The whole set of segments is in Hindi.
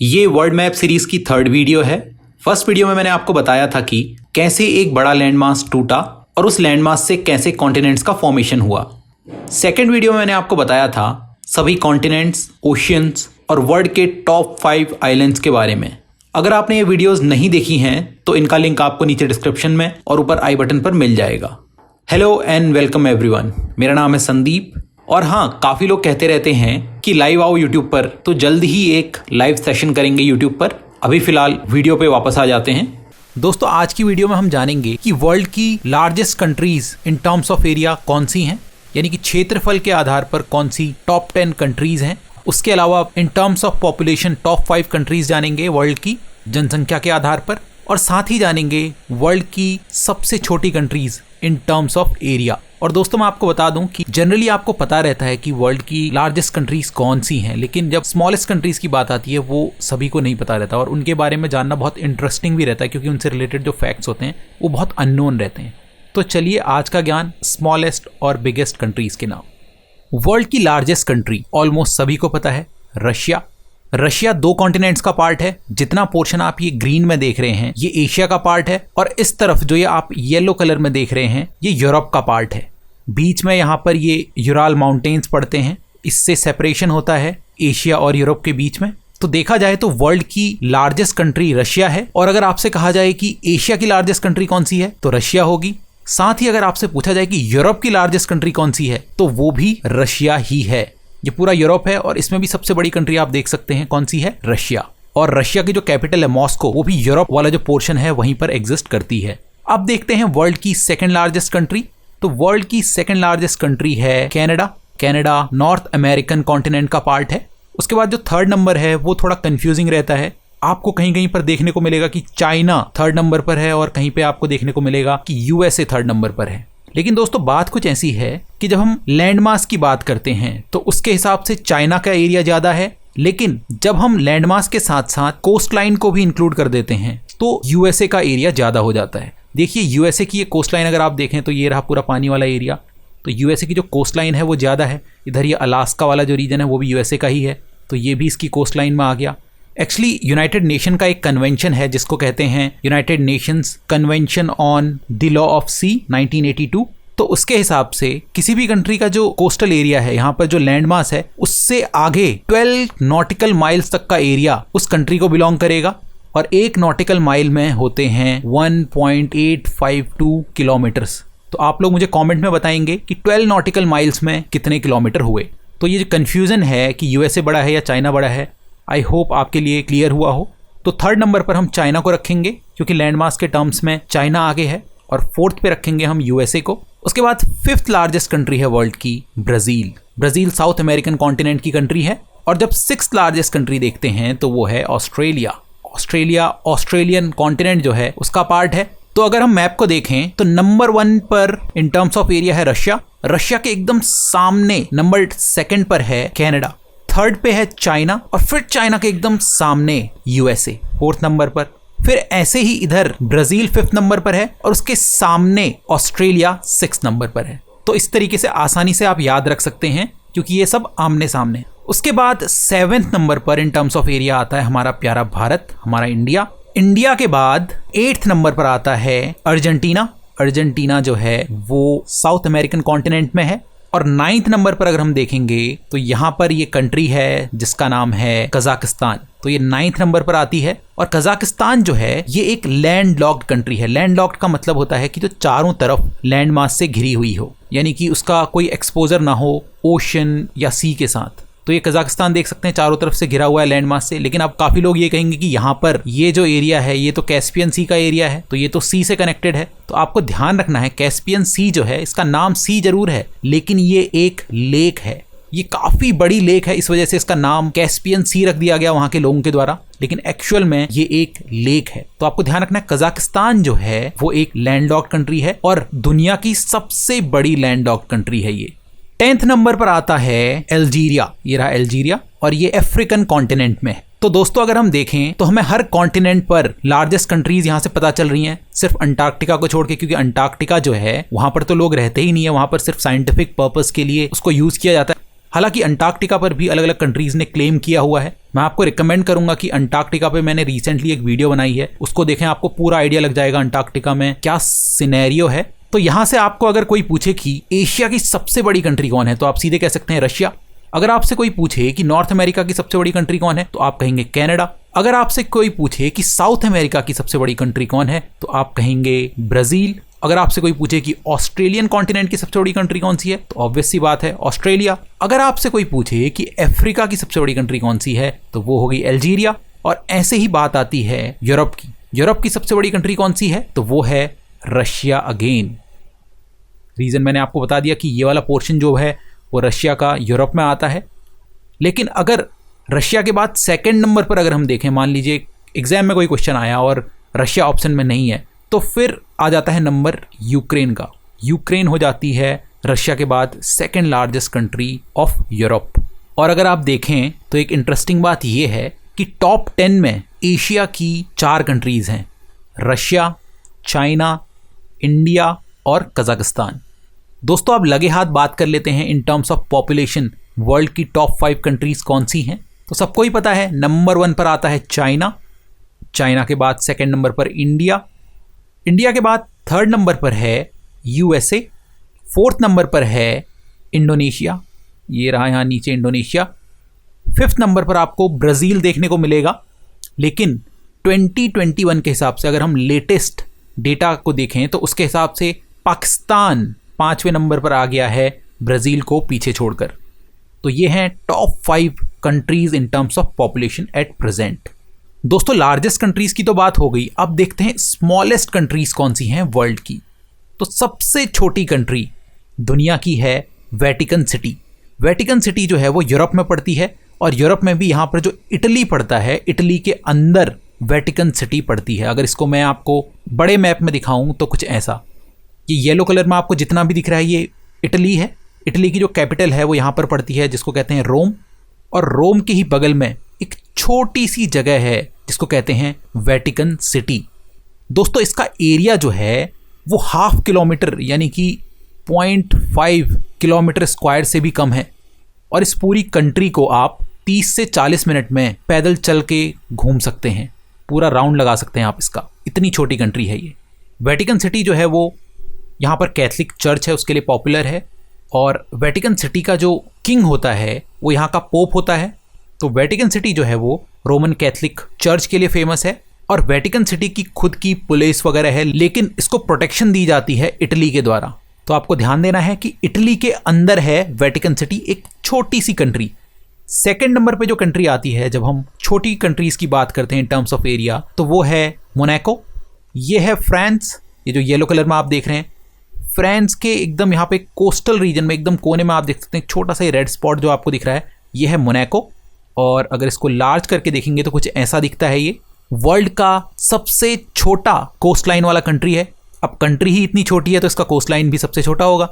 ये वर्ल्ड मैप सीरीज की थर्ड वीडियो है। फर्स्ट वीडियो में मैंने आपको बताया था कि कैसे एक बड़ा लैंडमास टूटा और उस लैंडमास से कैसे कॉन्टिनेंट्स का फॉर्मेशन हुआ। सेकंड वीडियो में मैंने आपको बताया था सभी कॉन्टिनेंट्स, ओशियंस और वर्ल्ड के टॉप 5 आइलैंड्स के बारे में। अगर आपने ये वीडियोस नहीं देखी हैं तो इनका लिंक आपको नीचे डिस्क्रिप्शन में और ऊपर आई बटन पर मिल जाएगा। हेलो एंड वेलकम एवरीवन, मेरा नाम है संदीप। और हाँ, काफ़ी लोग कहते रहते हैं कि लाइव आओ यूट्यूब पर, तो जल्द ही एक लाइव सेशन करेंगे यूट्यूब पर। अभी फ़िलहाल वीडियो पे वापस आ जाते हैं। दोस्तों, आज की वीडियो में हम जानेंगे कि वर्ल्ड की largest countries in terms of area कौन सी हैं, यानी कि क्षेत्रफल के आधार पर कौन सी टॉप 10 कंट्रीज़ हैं। उसके अलावा in terms of population top 5 countries जानेंगे वर्ल्ड की जनसंख्या के आधार पर, और साथ ही जानेंगे वर्ल्ड की सबसे छोटी countries in terms of area. और दोस्तों, मैं आपको बता दूं कि जनरली आपको पता रहता है कि वर्ल्ड की लार्जेस्ट कंट्रीज कौन सी हैं, लेकिन जब स्मॉलेस्ट कंट्रीज की बात आती है वो सभी को नहीं पता रहता, और उनके बारे में जानना बहुत इंटरेस्टिंग भी रहता है क्योंकि उनसे रिलेटेड जो फैक्ट्स होते हैं वो बहुत अननोन रहते हैं। तो चलिए, आज का ज्ञान स्मॉलेस्ट और बिगेस्ट कंट्रीज के नाम। वर्ल्ड की लार्जेस्ट कंट्री ऑलमोस्ट सभी को पता है, रशिया। रशिया 2 कॉन्टिनेंट्स का पार्ट है। जितना पोर्शन आप ये ग्रीन में देख रहे हैं ये एशिया का पार्ट है, और इस तरफ जो ये आप येलो कलर में देख रहे हैं ये यूरोप का पार्ट है। बीच में यहाँ पर ये यूराल माउंटेन्स पड़ते हैं, इससे सेपरेशन होता है एशिया और यूरोप के बीच में। तो देखा जाए तो वर्ल्ड की लार्जेस्ट कंट्री रशिया है, और अगर आपसे कहा जाए कि एशिया की लार्जेस्ट कंट्री कौन सी है तो रशिया होगी। साथ ही अगर आपसे पूछा जाए कि यूरोप की लार्जेस्ट कंट्री कौन सी है तो वो भी रशिया ही है। ये पूरा यूरोप है और इसमें भी सबसे बड़ी कंट्री आप देख सकते हैं कौन सी है, रशिया। और रशिया की जो कैपिटल है मॉस्को, वो भी यूरोप वाला जो पोर्शन है वहीं पर एग्जिस्ट करती है। अब देखते हैं वर्ल्ड की सेकंड लार्जेस्ट कंट्री। तो वर्ल्ड की सेकंड लार्जेस्ट कंट्री है Canada. Canada north American continent का पार्ट है। उसके बाद जो थर्ड नंबर है वो थोड़ा कंफ्यूजिंग रहता है। आपको कहीं कहीं पर देखने को मिलेगा कि चाइना थर्ड नंबर पर है, और कहीं पे आपको देखने को मिलेगा कि यूएसए थर्ड नंबर पर है। लेकिन दोस्तों, बात कुछ ऐसी है कि जब हम लैंडमास की बात करते हैं तो उसके हिसाब से चाइना का एरिया ज़्यादा है, लेकिन जब हम लैंडमास के साथ साथ कोस्ट लाइन को भी इंक्लूड कर देते हैं तो यूएसए का एरिया ज़्यादा हो जाता है। देखिए, यूएसए की ये कोस्ट लाइन अगर आप देखें तो ये रहा पूरा पानी वाला एरिया। तो यूएसए की जो कोस्ट लाइन है वो ज़्यादा है। इधर ये अलास्का वाला जो रीजन है वो भी यूएसए का ही है, तो ये भी इसकी कोस्ट लाइन में आ गया। एक्चुअली यूनाइटेड नेशन का एक कन्वेंशन है जिसको कहते हैं United Nations convention on the law of the 1982। तो उसके हिसाब से किसी भी कंट्री का जो कोस्टल एरिया है, यहाँ पर जो लैंडमास है, उससे आगे 12 नॉटिकल माइल्स तक का एरिया उस कंट्री को बिलोंग करेगा। और 1 नॉटिकल माइल में होते हैं 1.852 किलोमीटर्स। तो आप लोग मुझे कमेंट में बताएंगे कि 12 नॉटिकल माइल्स में कितने किलोमीटर हुए। तो ये जो कन्फ्यूज़न है कि यूएसए बड़ा है या चाइना बड़ा है, आई होप आपके लिए क्लियर हुआ हो। तो थर्ड नंबर पर हम चाइना को रखेंगे क्योंकि लैंडमास के टर्म्स में चाइना आगे है, और फोर्थ पे रखेंगे हम यूएसए को। उसके बाद 5th लार्जेस्ट कंट्री है वर्ल्ड की Brazil. Brazil south American continent की कंट्री है। और जब 6th लार्जेस्ट कंट्री देखते हैं तो वो है ऑस्ट्रेलिया। ऑस्ट्रेलिया ऑस्ट्रेलियन कॉन्टिनेंट जो है उसका पार्ट है। तो अगर हम मैप को देखें तो नंबर 1 पर इन टर्म्स ऑफ एरिया है रशिया। रशिया के एकदम सामने नंबर 2 पर है कनाडा। थर्ड पे है चाइना, और फिर चाइना के एकदम सामने यूएसए 4th नंबर पर। फिर ऐसे ही इधर ब्राज़ील 5th नंबर पर है, और उसके सामने ऑस्ट्रेलिया 6th नंबर पर है। तो इस तरीके से आसानी से आप याद रख सकते हैं क्योंकि ये सब आमने सामने। उसके बाद 7th नंबर पर इन टर्म्स ऑफ एरिया आता है हमारा प्यारा भारत, हमारा इंडिया। इंडिया के बाद 8th नंबर पर आता है अर्जेंटीना। अर्जेंटीना जो है वो साउथ अमेरिकन कॉन्टिनेंट में है। और 9th नंबर पर अगर हम देखेंगे तो यहाँ पर ये कंट्री है जिसका नाम है कजाकिस्तान। तो ये 9th नंबर पर आती है। और कजाकिस्तान जो है ये एक लैंड लॉक्ड कंट्री है। लैंड लॉक्ड का मतलब होता है कि जो चारों तरफ लैंड मास से घिरी हुई हो, यानी कि उसका कोई एक्सपोजर ना हो ओशन या सी के साथ। तो ये कजाकिस्तान देख सकते हैं चारों तरफ से घिरा हुआ है लैंड मास से। लेकिन अब काफ़ी लोग ये कहेंगे कि यहाँ पर ये जो एरिया है ये तो कैस्पियन सी का एरिया है, तो ये तो सी से कनेक्टेड है। तो आपको ध्यान रखना है, कैस्पियन सी जो है इसका नाम सी जरूर है, लेकिन ये एक लेक है। ये काफ़ी बड़ी लेक है, इस वजह से इसका नाम कैस्पियन सी रख दिया गया वहाँ के लोगों के द्वारा, लेकिन एक्चुअल में ये एक लेक है। तो आपको ध्यान रखना है, कजाकिस्तान जो है वो एक लैंडलॉक्ड कंट्री है और दुनिया की सबसे बड़ी लैंडलॉक्ड कंट्री है ये। 10th नंबर पर आता है अल्जीरिया। ये रहा अल्जीरिया, और ये अफ्रीकन कॉन्टिनेंट में है। तो दोस्तों, अगर हम देखें तो हमें हर कॉन्टिनेंट पर लार्जेस्ट कंट्रीज यहाँ से पता चल रही हैं, सिर्फ अंटार्कटिका को छोड़ के, क्योंकि अंटार्कटिका जो है वहाँ पर तो लोग रहते ही नहीं है, वहाँ पर सिर्फ साइंटिफिक पर्पस के लिए उसको यूज़ किया जाता है। हालांकि अंटार्कटिका पर भी अलग अलग कंट्रीज ने क्लेम किया हुआ है। मैं आपको रिकमेंड करूंगा कि अंटार्कटिका पे मैंने रिसेंटली एक वीडियो बनाई है, उसको देखें, आपको पूरा आइडिया लग जाएगा अंटार्कटिका में क्या सिनेरियो है। तो यहां से आपको अगर कोई पूछे कि एशिया की सबसे बड़ी कंट्री कौन है, तो आप सीधे कह सकते हैं रशिया। अगर आपसे कोई पूछे कि नॉर्थ अमेरिका की सबसे बड़ी कंट्री कौन है, तो आप कहेंगे कनाडा। अगर आपसे कोई पूछे कि साउथ अमेरिका की सबसे बड़ी कंट्री कौन है, तो आप कहेंगे ब्राजील। अगर आपसे कोई पूछे कि ऑस्ट्रेलियन कॉन्टिनेंट की सबसे बड़ी कंट्री कौन सी है, तो ऑब्वियस सी बात है ऑस्ट्रेलिया। अगर आपसे कोई पूछे कि अफ्रीका की सबसे बड़ी कंट्री कौन सी है, तो वो होगी अल्जीरिया। और ऐसे ही बात आती है यूरोप की। यूरोप की सबसे बड़ी कंट्री कौन सी है, तो वो है रशिया अगेन। रीजन मैंने आपको बता दिया कि ये वाला पोर्शन जो है वो रशिया का यूरोप में आता है। लेकिन अगर रशिया के बाद सेकंड नंबर पर अगर हम देखें, मान लीजिए एग्जाम में कोई क्वेश्चन आया और रशिया ऑप्शन में नहीं है, तो फिर आ जाता है नंबर यूक्रेन का। यूक्रेन हो जाती है रशिया के बाद second largest country of Europe. और अगर आप देखें तो एक इंटरेस्टिंग बात यह है कि टॉप 10 में एशिया की 4 कंट्रीज हैं, रशिया, चाइना, इंडिया और कजाकिस्तान। दोस्तों अब लगे हाथ बात कर लेते हैं in terms of population, world की टॉप 5 कंट्रीज कौन सी हैं। तो सबको ही पता है नंबर 1 पर आता है चाइना, चाइना के बाद सेकंड नंबर पर इंडिया, इंडिया के बाद थर्ड नंबर पर है यूएसए, फोर्थ नंबर पर है इंडोनेशिया, ये रहा यहाँ नीचे इंडोनेशिया, फिफ्थ नंबर पर आपको ब्राज़ील देखने को मिलेगा। लेकिन 2021 के हिसाब से अगर हम लेटेस्ट डेटा को देखें तो उसके हिसाब से पाकिस्तान 5वें नंबर पर आ गया है ब्राज़ील को पीछे छोड़कर। तो ये हैं top 5 countries in terms of population at present. दोस्तों लार्जेस्ट कंट्रीज की तो बात हो गई, अब देखते हैं स्मॉलेस्ट कंट्रीज कौन सी हैं वर्ल्ड की। तो सबसे छोटी कंट्री दुनिया की है वेटिकन सिटी। वेटिकन सिटी जो है वो यूरोप में पड़ती है, और यूरोप में भी यहाँ पर जो इटली पड़ता है, इटली के अंदर वेटिकन सिटी पड़ती है। अगर इसको मैं आपको बड़े मैप में दिखाऊं तो कुछ ऐसा, ये येलो कलर में आपको जितना भी दिख रहा है ये इटली है। इटली की जो कैपिटल है वो यहाँ पर पड़ती है, जिसको कहते हैं रोम। और रोम के ही बगल में एक छोटी सी जगह है जिसको कहते हैं वेटिकन सिटी। दोस्तों इसका एरिया जो है वो 1/2 किलोमीटर यानी कि 0.5 किलोमीटर स्क्वायर से भी कम है। और इस पूरी कंट्री को आप 30 से 40 मिनट में पैदल चल के घूम सकते हैं, पूरा राउंड लगा सकते हैं आप इसका, इतनी छोटी कंट्री है ये। वेटिकन सिटी जो है वो यहाँ पर कैथलिक चर्च है उसके लिए पॉपुलर है, और वेटिकन सिटी का जो किंग होता है वो यहाँ का पोप होता है। तो वेटिकन सिटी जो है वो रोमन कैथलिक चर्च के लिए फेमस है, और वेटिकन सिटी की खुद की पुलिस वगैरह है, लेकिन इसको प्रोटेक्शन दी जाती है इटली के द्वारा। तो आपको ध्यान देना है कि इटली के अंदर है वेटिकन सिटी, एक छोटी सी कंट्री। सेकंड नंबर पे जो कंट्री आती है जब हम छोटी कंट्रीज की बात करते हैं इन टर्म्स ऑफ एरिया, तो वो है मोनाको। ये है फ्रांस, ये जो येलो कलर में आप देख रहे हैं, फ्रांस के एकदम यहाँ पे कोस्टल रीजन में एकदम कोने में आप देख सकते हैं एक छोटा सा रेड स्पॉट जो आपको दिख रहा है, ये है मोनाको। और अगर इसको लार्ज करके देखेंगे तो कुछ ऐसा दिखता है। ये वर्ल्ड का सबसे छोटा कोस्ट लाइन वाला कंट्री है। अब कंट्री ही इतनी छोटी है तो इसका कोस्ट लाइन भी सबसे छोटा होगा।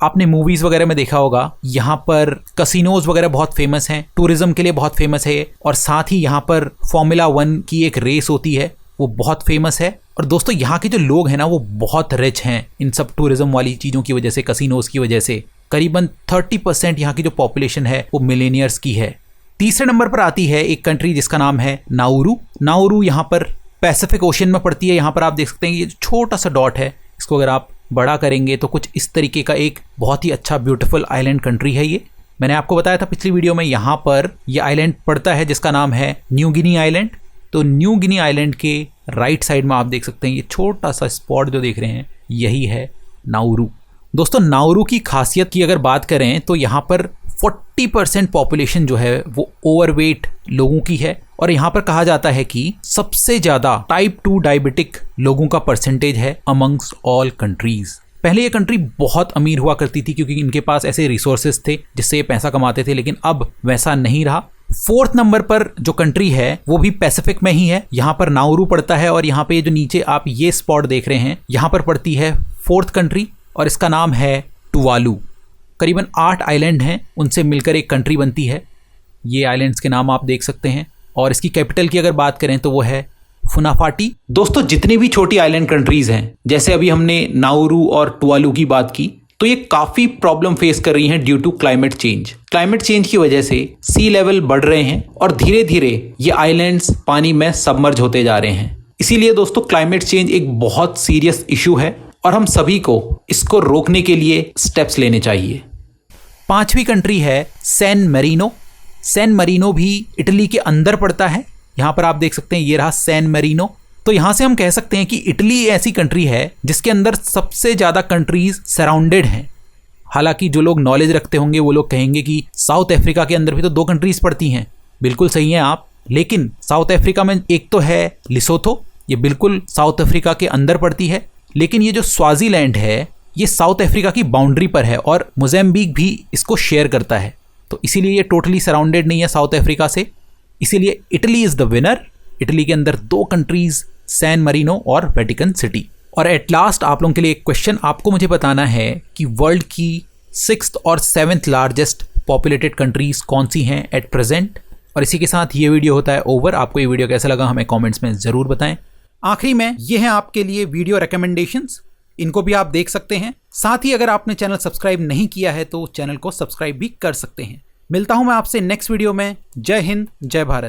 आपने मूवीज़ वगैरह में देखा होगा, यहाँ पर कसिनोज वगैरह बहुत फेमस हैं, टूरिज्म के लिए बहुत फेमस है, और साथ ही यहाँ पर फॉर्मूला 1 की एक रेस होती है वो बहुत फेमस है। और दोस्तों यहाँ के जो लोग हैं ना वो बहुत रिच हैं इन सब टूरिज्म वाली चीज़ों की वजह से, कसिनोज की वजह से। करीबन 30% यहाँ की जो पॉपुलेशन है वो मिलेनियर्स की है। तीसरे नंबर पर आती है एक कंट्री जिसका नाम है नाउरू। नाउरू यहाँ पर पैसिफिक ओशन में पड़ती है। यहाँ पर आप देख सकते हैं ये छोटा सा डॉट है, इसको अगर आप बड़ा करेंगे तो कुछ इस तरीके का एक बहुत ही अच्छा ब्यूटीफुल आइलैंड कंट्री है ये। मैंने आपको बताया था पिछली वीडियो में, यहाँ पर ये आइलैंड पड़ता है जिसका नाम है न्यू गिनी आइलैंड। तो न्यू गिनी आइलैंड के राइट साइड में आप देख सकते हैं ये छोटा सा स्पॉट जो देख रहे हैं यही है नाउरू। दोस्तों नाउरू की खासियत की अगर बात करें तो यहाँ पर 40% पॉपुलेशन जो है वो ओवरवेट लोगों की है, और यहाँ पर कहा जाता है कि सबसे ज़्यादा टाइप 2 डायबिटिक लोगों का परसेंटेज है अमंग्स ऑल कंट्रीज। पहले ये कंट्री बहुत अमीर हुआ करती थी क्योंकि इनके पास ऐसे रिसोर्सेज थे जिससे ये पैसा कमाते थे, लेकिन अब वैसा नहीं रहा। फोर्थ नंबर पर जो कंट्री है वो भी पैसिफिक में ही है, यहाँ पर नाउरू पड़ता है, और यहाँ पे ये जो नीचे आप ये स्पॉट देख रहे हैं यहाँ पर पड़ती है फोर्थ कंट्री, और इसका नाम है टुवालू। करीबन 8 आइलैंड हैं, उनसे मिलकर एक कंट्री बनती है। ये आइलैंड्स के नाम आप देख सकते हैं, और इसकी कैपिटल की अगर बात करें तो वो है फुनाफाटी। दोस्तों जितनी भी छोटी आइलैंड कंट्रीज हैं, जैसे अभी हमने नाउरू और टुवालू की बात की, तो ये काफ़ी प्रॉब्लम फेस कर रही हैं due to climate change. Climate change की वजह से सी लेवल बढ़ रहे हैं और धीरे धीरे ये आइलैंड्स पानी में सबमर्ज होते जा रहे हैं। इसीलिए दोस्तों क्लाइमेट चेंज एक बहुत सीरियस इशू है और हम सभी को इसको रोकने के लिए स्टेप्स लेने चाहिए। 5वीं कंट्री है सैन मैरिनो। सैन मैरिनो भी इटली के अंदर पड़ता है। यहाँ पर आप देख सकते हैं, ये रहा सैन मैरिनो। तो यहाँ से हम कह सकते हैं कि इटली ऐसी कंट्री है जिसके अंदर सबसे ज़्यादा कंट्रीज सराउंडेड हैं। हालांकि जो लोग नॉलेज रखते होंगे वो लोग कहेंगे कि साउथ अफ्रीका के अंदर भी तो 2 कंट्रीज पड़ती हैं। बिल्कुल सही हैं आप, लेकिन साउथ अफ्रीका में एक तो है लिसोथो, ये बिल्कुल साउथ अफ्रीका के अंदर पड़ती है। लेकिन ये जो स्वाजीलैंड है ये साउथ अफ्रीका की बाउंड्री पर है और मोज़ेम्बिक भी इसको शेयर करता है। तो इसीलिए ये टोटली सराउंडेड नहीं है साउथ अफ्रीका से। इसीलिए Italy is the winner. Italy के अंदर 2 कंट्रीज, सैन मैरिनो और वेटिकन सिटी। और एट लास्ट आप लोगों के लिए एक क्वेश्चन, आपको मुझे बताना है कि वर्ल्ड की 6th और 7th लार्जेस्ट पॉपुलेटेड कंट्रीज कौन सी हैं एट प्रेजेंट। और इसी के साथ ये वीडियो होता है ओवर। आपको ये वीडियो कैसा लगा हमें कमेंट्स में ज़रूर बताएं। आखिरी में ये हैं आपके लिए वीडियो रिकमेंडेशंस, इनको भी आप देख सकते हैं। साथ ही अगर आपने चैनल सब्सक्राइब नहीं किया है तो चैनल को सब्सक्राइब भी कर सकते हैं। मिलता हूं मैं आपसे नेक्स्ट वीडियो में। जय हिंद, जय भारत।